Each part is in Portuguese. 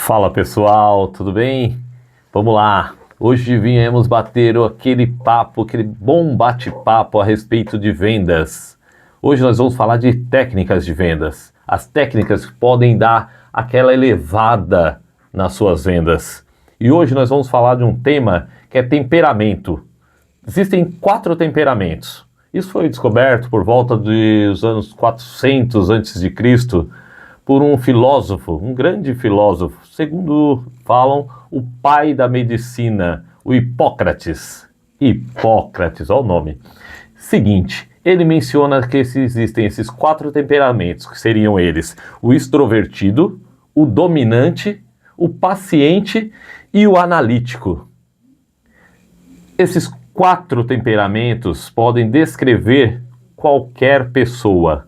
Fala pessoal, tudo bem? Vamos lá! Hoje viemos bater aquele papo, aquele bom bate-papo a respeito de vendas. Hoje nós vamos falar de técnicas de vendas. As técnicas que podem dar aquela elevada nas suas vendas. E hoje nós vamos falar de um tema que é temperamento. Existem 4 temperamentos. Isso foi descoberto por volta dos anos 400 a.C., por um filósofo, um grande filósofo, segundo falam, o pai da medicina, o Hipócrates. Hipócrates, olha o nome. Seguinte, ele menciona que existem esses 4 temperamentos, que seriam eles: o extrovertido, o dominante, o paciente e o analítico. Esses 4 temperamentos podem descrever qualquer pessoa.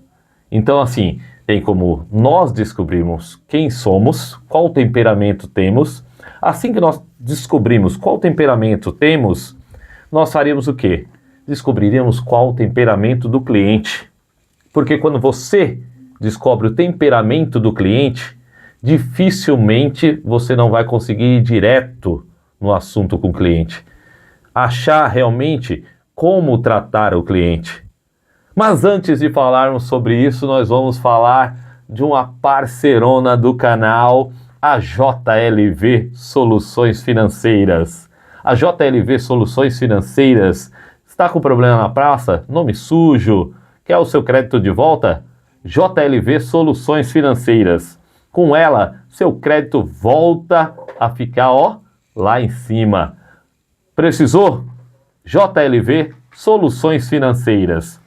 Então, assim, tem como nós descobrirmos quem somos, qual temperamento temos. Assim que nós descobrimos qual temperamento temos, nós faremos o quê? Descobriríamos qual o temperamento do cliente. Porque quando você descobre o temperamento do cliente, dificilmente você não vai conseguir ir direto no assunto com o cliente. Achar realmente como tratar o cliente. Mas antes de falarmos sobre isso, nós vamos falar de uma parceirona do canal, a JLV Soluções Financeiras. A JLV Soluções Financeiras está com problema na praça? Nome sujo? Quer o seu crédito de volta? JLV Soluções Financeiras. Com ela, seu crédito volta a ficar, lá em cima. Precisou? JLV Soluções Financeiras.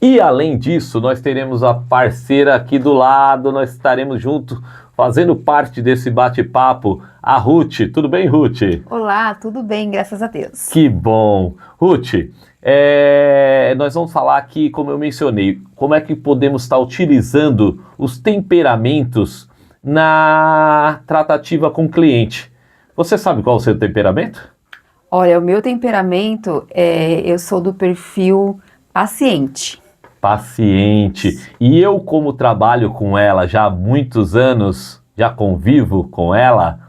E além disso, nós teremos a parceira aqui do lado, nós estaremos juntos fazendo parte desse bate-papo, a Ruth. Tudo bem, Ruth? Olá, tudo bem, graças a Deus. Que bom. Ruth, nós vamos falar aqui, como eu mencionei, como é que podemos estar utilizando os temperamentos na tratativa com o cliente. Você sabe qual é o seu temperamento? Olha, o meu temperamento eu sou do perfil paciente. Paciente. E eu, como trabalho com ela já há muitos anos, já convivo com ela,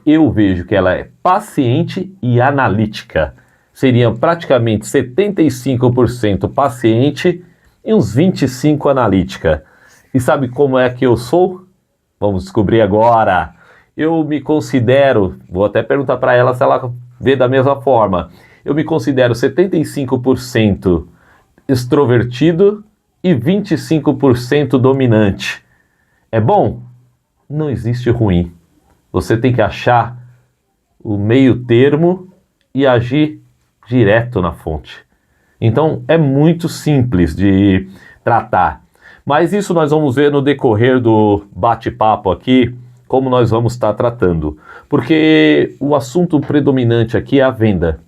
eu vejo que ela é paciente e analítica. Seriam praticamente 75% paciente e uns 25% analítica. E sabe como é que eu sou? Vamos descobrir agora. Eu me considero, vou até perguntar para ela se ela vê da mesma forma, eu me considero 75% extrovertido e 25% dominante. É bom? Não existe ruim. Você tem que achar o meio termo e agir direto na fonte. Então é muito simples de tratar. Mas isso nós vamos ver no decorrer do bate-papo aqui, como nós vamos estar tratando. Porque o assunto predominante aqui é a venda.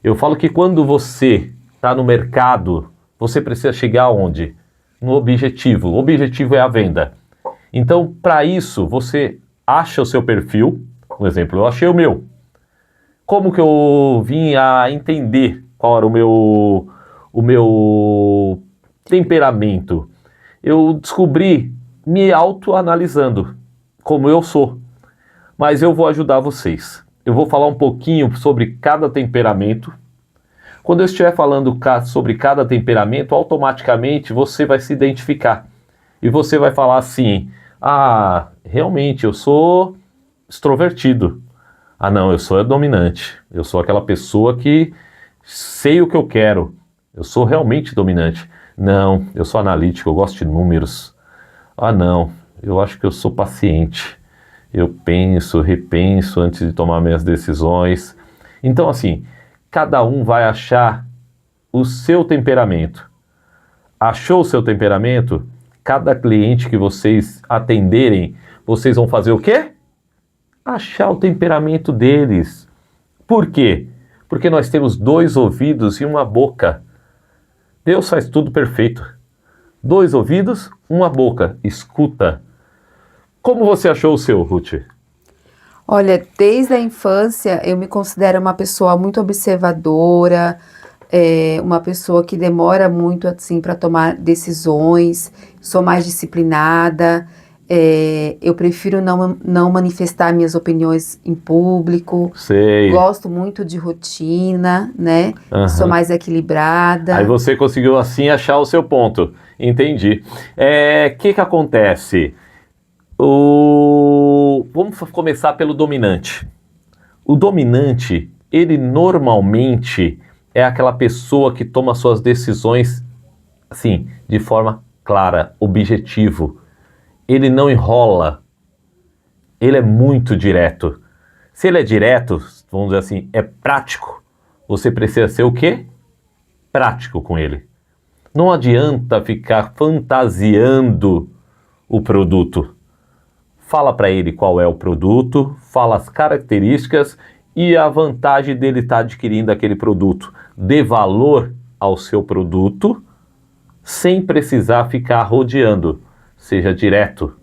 Eu falo que quando você está no mercado, você precisa chegar aonde? No objetivo. O objetivo é a venda. Então, para isso, você acha o seu perfil. Um exemplo, eu achei o meu. Como que eu vim a entender qual era o meu temperamento? Eu descobri me autoanalisando como eu sou. Mas eu vou ajudar vocês. Eu vou falar um pouquinho sobre cada temperamento. Quando eu estiver falando sobre cada temperamento, automaticamente você vai se identificar. E você vai falar assim: ah, realmente eu sou extrovertido. Ah, não, eu sou dominante. Eu sou aquela pessoa que sei o que eu quero. Eu sou realmente dominante. Não, eu sou analítico, eu gosto de números. Ah, não, eu acho que eu sou paciente. Eu penso, repenso antes de tomar minhas decisões. Então, assim, cada um vai achar o seu temperamento. Achou o seu temperamento? Cada cliente que vocês atenderem, vocês vão fazer o quê? Achar o temperamento deles. Por quê? Porque nós temos 2 ouvidos e uma boca. Deus faz tudo perfeito. 2 ouvidos, uma boca. Escuta. Como você achou o seu, Ruth? Olha, desde a infância eu me considero uma pessoa muito observadora, uma pessoa que demora muito assim para tomar decisões, sou mais disciplinada, Eu prefiro não manifestar minhas opiniões em público. Sei. Gosto muito de rotina, né? Aham. Sou mais equilibrada. Aí você conseguiu assim achar o seu ponto. Entendi. Que acontece? Vamos começar pelo dominante. O dominante, ele normalmente é aquela pessoa que toma suas decisões assim, de forma clara, objetivo. Ele não enrola. Ele é muito direto. Se ele é direto, vamos dizer assim, é prático, você precisa ser o quê? Prático com ele. Não adianta ficar fantasiando o produto. Fala para ele qual é o produto, fala as características e a vantagem dele estar adquirindo aquele produto. Dê valor ao seu produto sem precisar ficar rodeando. Seja direto.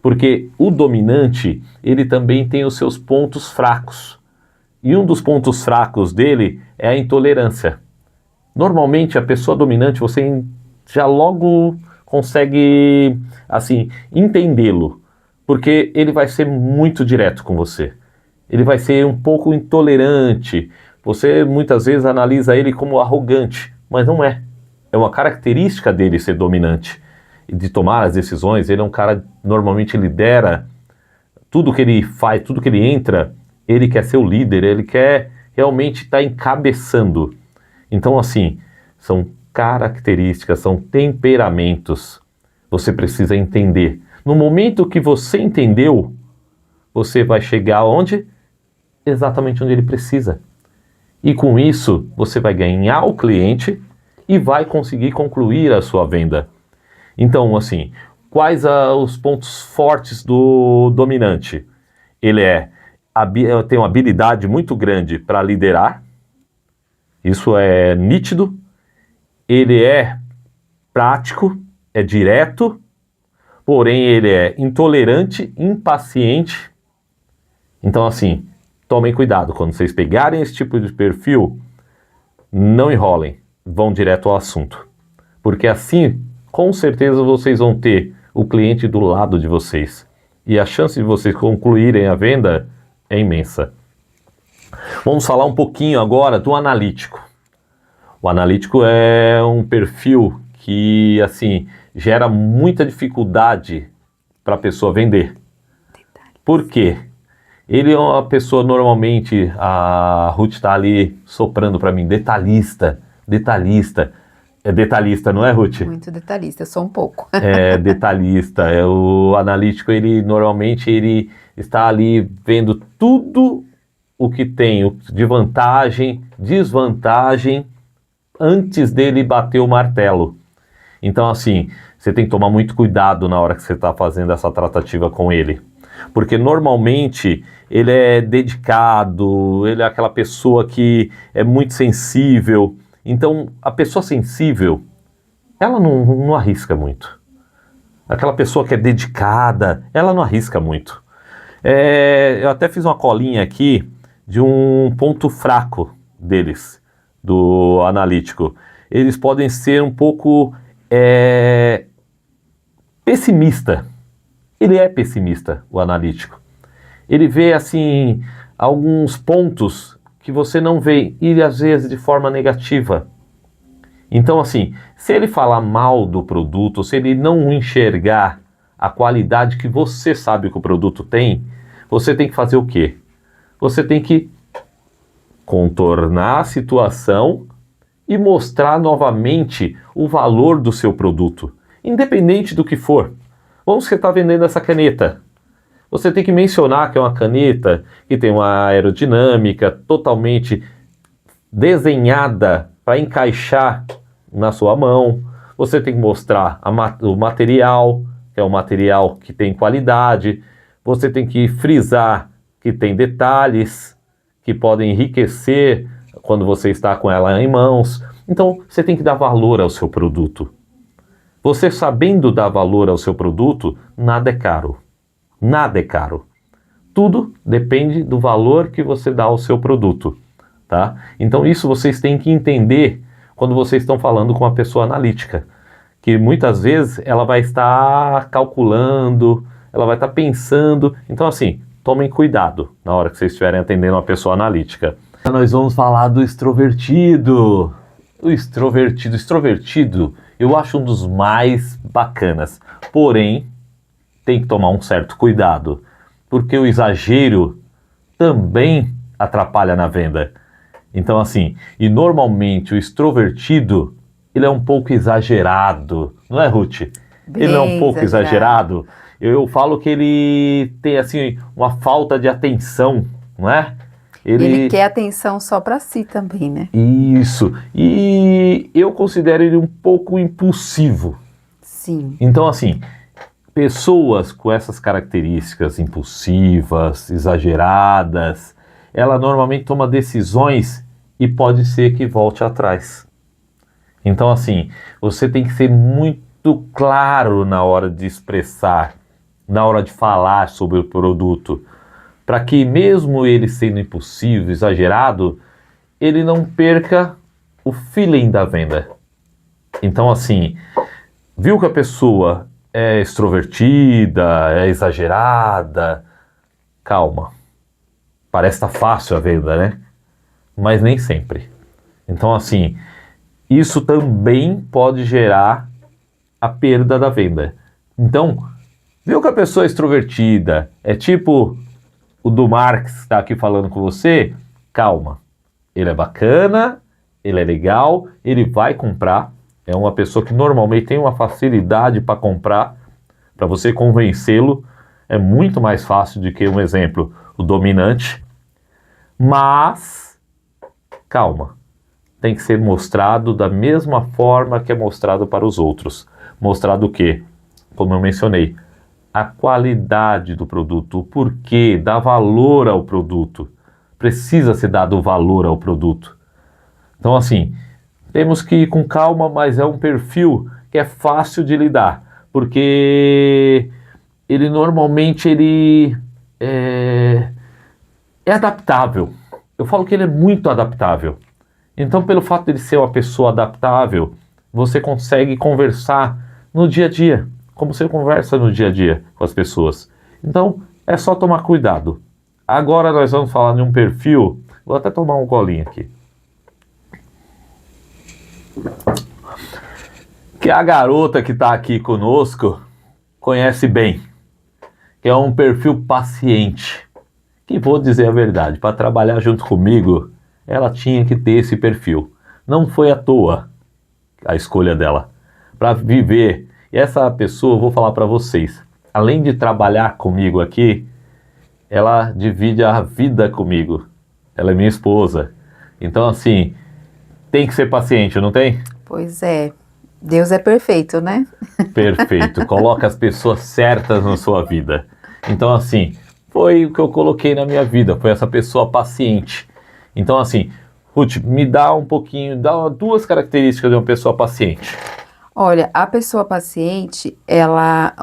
Porque o dominante, ele também tem os seus pontos fracos. E um dos pontos fracos dele é a intolerância. Normalmente, a pessoa dominante, você já logo consegue, assim, entendê-lo. Porque ele vai ser muito direto com você. Ele vai ser um pouco intolerante. Você, muitas vezes, analisa ele como arrogante, mas não é. É uma característica dele ser dominante. De tomar as decisões, ele é um cara, normalmente lidera tudo que ele faz, tudo que ele entra, ele quer ser o líder, ele quer realmente estar encabeçando. Então, assim, são características, são temperamentos. Você precisa entender. No momento que você entendeu, você vai chegar onde? Exatamente onde ele precisa. E com isso, você vai ganhar o cliente e vai conseguir concluir a sua venda. Então, assim, quais os pontos fortes do dominante? Ele tem uma habilidade muito grande para liderar, isso é nítido. Ele é prático, é direto, porém ele é intolerante, impaciente. Então, assim, tomem cuidado, quando vocês pegarem esse tipo de perfil, não enrolem, vão direto ao assunto. Porque assim, com certeza vocês vão ter o cliente do lado de vocês. E a chance de vocês concluírem a venda é imensa. Vamos falar um pouquinho agora do analítico. O analítico é um perfil que, assim, gera muita dificuldade para a pessoa vender. Por quê? Ele é uma pessoa, normalmente, a Ruth está ali soprando para mim, detalhista. É detalhista, não é, Ruth? Muito detalhista, só um pouco. É detalhista. O analítico, ele normalmente ele está ali vendo tudo o que tem de vantagem, desvantagem, antes dele bater o martelo. Então, assim, você tem que tomar muito cuidado na hora que você está fazendo essa tratativa com ele. Porque normalmente ele é dedicado, ele é aquela pessoa que é muito sensível. Então, a pessoa sensível, ela não arrisca muito. Aquela pessoa que é dedicada, ela não arrisca muito. Eu até fiz uma colinha aqui de um ponto fraco deles, do analítico. Eles podem ser um pouco pessimista. Ele é pessimista, o analítico. Ele vê, assim, alguns pontos que você não vê, e às vezes de forma negativa. Então, assim, se ele falar mal do produto, se ele não enxergar a qualidade que você sabe que o produto tem, você tem que fazer o quê? Você tem que contornar a situação e mostrar novamente o valor do seu produto, independente do que for. Vamos que você está vendendo essa caneta. Você tem que mencionar que é uma caneta que tem uma aerodinâmica totalmente desenhada para encaixar na sua mão. Você tem que mostrar o material, que é um material que tem qualidade. Você tem que frisar que tem detalhes que podem enriquecer quando você está com ela em mãos. Então, você tem que dar valor ao seu produto. Você sabendo dar valor ao seu produto, nada é caro. Nada é caro. Tudo depende do valor que você dá ao seu produto, tá? Então isso vocês têm que entender quando vocês estão falando com uma pessoa analítica, que muitas vezes ela vai estar calculando, ela vai estar pensando. Então, assim, tomem cuidado na hora que vocês estiverem atendendo uma pessoa analítica. Nós vamos falar do extrovertido. O extrovertido, eu acho um dos mais bacanas. Porém, tem que tomar um certo cuidado, porque o exagero também atrapalha na venda. Então, assim, e normalmente o extrovertido, ele é um pouco exagerado, não é, Ruth? Ele não é um Bem pouco exagerado. Eu falo que ele tem, assim, uma falta de atenção, não é? Ele quer atenção só para si também, né? Isso. E eu considero ele um pouco impulsivo. Sim. Então, assim, pessoas com essas características impulsivas, exageradas, ela normalmente toma decisões e pode ser que volte atrás. Então, assim, você tem que ser muito claro na hora de expressar, na hora de falar sobre o produto, para que mesmo ele sendo impulsivo, exagerado, ele não perca o feeling da venda. Então, assim, viu que a pessoa é extrovertida, é exagerada, calma. Parece estar fácil a venda, né? Mas nem sempre. Então, assim, isso também pode gerar a perda da venda. Então, viu que a pessoa é extrovertida, é tipo o do Marx que está aqui falando com você? Calma. Ele é bacana, ele é legal, ele vai comprar. É uma pessoa que normalmente tem uma facilidade para comprar. Para você convencê-lo é muito mais fácil do que, um exemplo, o dominante. Mas, calma. Tem que ser mostrado da mesma forma que é mostrado para os outros. Mostrado o quê? Como eu mencionei, a qualidade do produto, o porquê, dar valor ao produto. Precisa ser dado valor ao produto. Então, assim, temos que ir com calma, mas é um perfil que é fácil de lidar, porque ele normalmente é adaptável. Eu falo que ele é muito adaptável. Então, pelo fato de ele ser uma pessoa adaptável, você consegue conversar no dia a dia, como você conversa no dia a dia com as pessoas. Então, é só tomar cuidado. Agora nós vamos falar de um perfil. Vou até tomar um golinho aqui. Que a garota que está aqui conosco conhece bem. Que é um perfil paciente. Que vou dizer a verdade, para trabalhar junto comigo, ela tinha que ter esse perfil. Não foi à toa a escolha dela. Para viver. E essa pessoa, eu vou falar para vocês, além de trabalhar comigo aqui, ela divide a vida comigo. Ela é minha esposa. Então, assim, tem que ser paciente, não tem? Pois é. Deus é perfeito, né? Perfeito. Coloca as pessoas certas na sua vida. Então, assim, foi o que eu coloquei na minha vida. Foi essa pessoa paciente. Então, assim, Ruth, me dá um pouquinho, dá duas características de uma pessoa paciente. Olha, a pessoa paciente,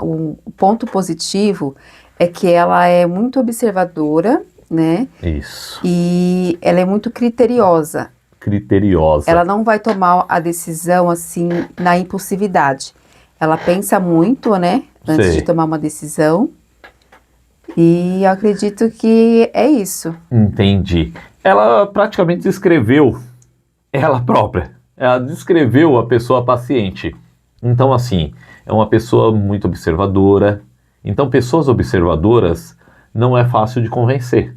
o ponto positivo é que ela é muito observadora, né? Isso. E ela é muito criteriosa. Criteriosa. Ela não vai tomar a decisão assim na impulsividade. Ela pensa muito, né? Antes Sei. de tomar uma decisão. E eu acredito que é isso. Entendi. Ela praticamente descreveu ela própria. Ela descreveu a pessoa paciente. Então, assim, é uma pessoa muito observadora. Então, pessoas observadoras não é fácil de convencer,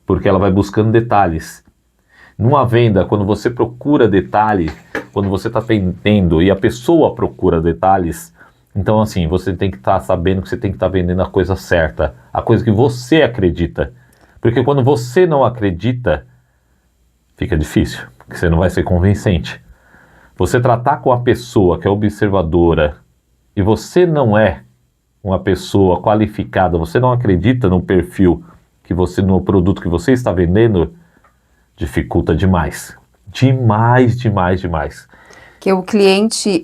porque ela vai buscando detalhes. Numa venda, quando você procura detalhe, quando você está vendendo e a pessoa procura detalhes, então, assim, você tem que estar sabendo que você tem que estar vendendo a coisa certa, a coisa que você acredita. Porque quando você não acredita, fica difícil, porque você não vai ser convincente. Você tratar com a pessoa que é observadora e você não é uma pessoa qualificada, você não acredita no perfil que você, no produto que você está vendendo, dificulta demais. Demais, demais, demais. Que o cliente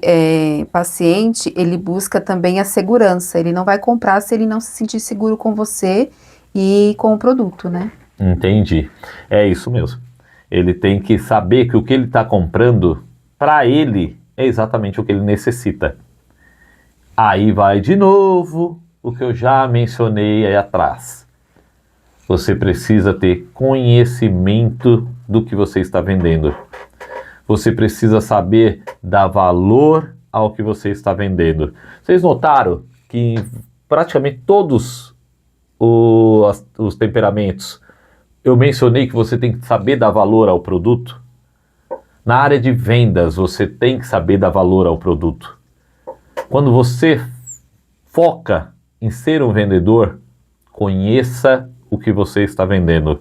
paciente, ele busca também a segurança. Ele não vai comprar se ele não se sentir seguro com você e com o produto, né? Entendi. É isso mesmo. Ele tem que saber que o que ele está comprando, para ele, é exatamente o que ele necessita. Aí vai de novo o que eu já mencionei aí atrás. Você precisa ter conhecimento do que você está vendendo. Você precisa saber dar valor ao que você está vendendo. Vocês notaram que praticamente todos os temperamentos eu mencionei que você tem que saber dar valor ao produto? Na área de vendas, você tem que saber dar valor ao produto. Quando você foca em ser um vendedor, conheça o que você está vendendo.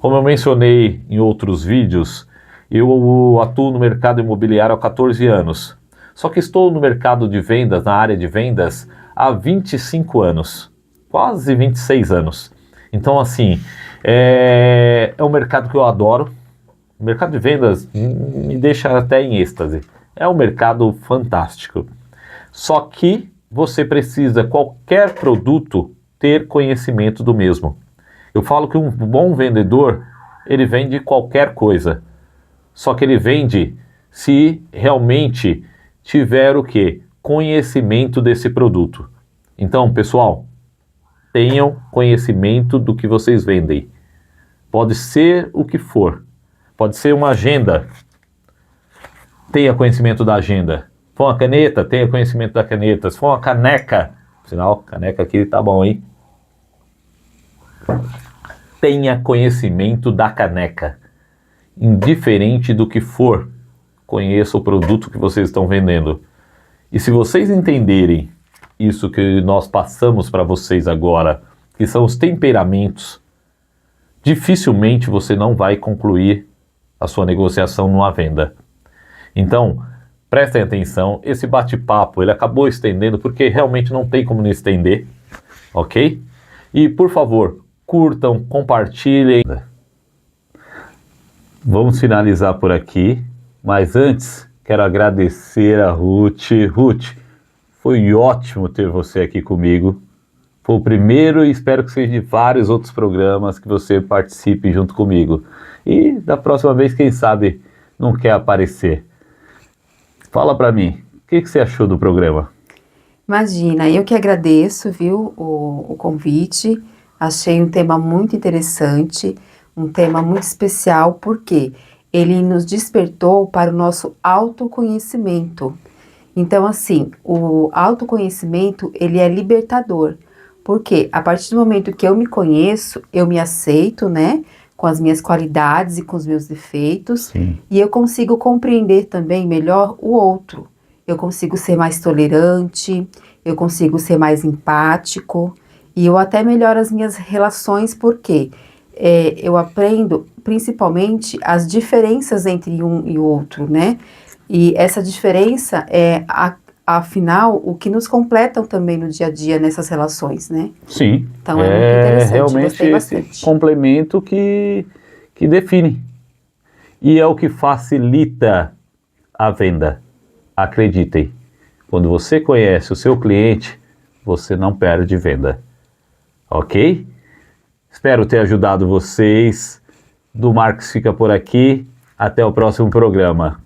Como eu mencionei em outros vídeos, eu atuo no mercado imobiliário há 14 anos. Só que estou no mercado de vendas, na área de vendas, há 25 anos. Quase 26 anos. Então, assim, é um mercado que eu adoro. O mercado de vendas me deixa até em êxtase. É um mercado fantástico. Só que você precisa, qualquer produto, ter conhecimento do mesmo. Eu falo que um bom vendedor, ele vende qualquer coisa. Só que ele vende se realmente tiver o quê? Conhecimento desse produto. Então, pessoal, tenham conhecimento do que vocês vendem. Pode ser o que for. Pode ser uma agenda. Tenha conhecimento da agenda. Se for uma caneta, tenha conhecimento da caneta. Se for uma caneca, sinal, caneca aqui tá bom, hein? Tenha conhecimento da caneca. Indiferente do que for, conheça o produto que vocês estão vendendo. E se vocês entenderem isso que nós passamos para vocês agora, que são os temperamentos, dificilmente você não vai concluir a sua negociação numa venda. Então, prestem atenção, esse bate-papo ele acabou estendendo porque realmente não tem como não estender, ok? E por favor, curtam, compartilhem. Vamos finalizar por aqui, mas antes quero agradecer a Ruth. Ruth, foi ótimo ter você aqui comigo. Foi o primeiro e espero que seja de vários outros programas que você participe junto comigo. E da próxima vez, quem sabe, não quer aparecer. Fala pra mim, o que você achou do programa? Imagina, eu que agradeço, viu, o convite. Achei um tema muito interessante, um tema muito especial, porque ele nos despertou para o nosso autoconhecimento. Então, assim, o autoconhecimento, ele é libertador. Porque a partir do momento que eu me conheço, eu me aceito, né? Com as minhas qualidades e com os meus defeitos. Sim. E eu consigo compreender também melhor o outro. Eu consigo ser mais tolerante, eu consigo ser mais empático. E eu até melhoro as minhas relações, porque eu aprendo principalmente as diferenças entre um e o outro, né? E essa diferença afinal, o que nos completam também no dia a dia nessas relações, né? Sim, Então é muito interessante, realmente gostei esse bastante. complemento que define. E é o que facilita a venda. Acreditem, quando você conhece o seu cliente, você não perde venda. Ok? Espero ter ajudado vocês. Do Marcos fica por aqui. Até o próximo programa.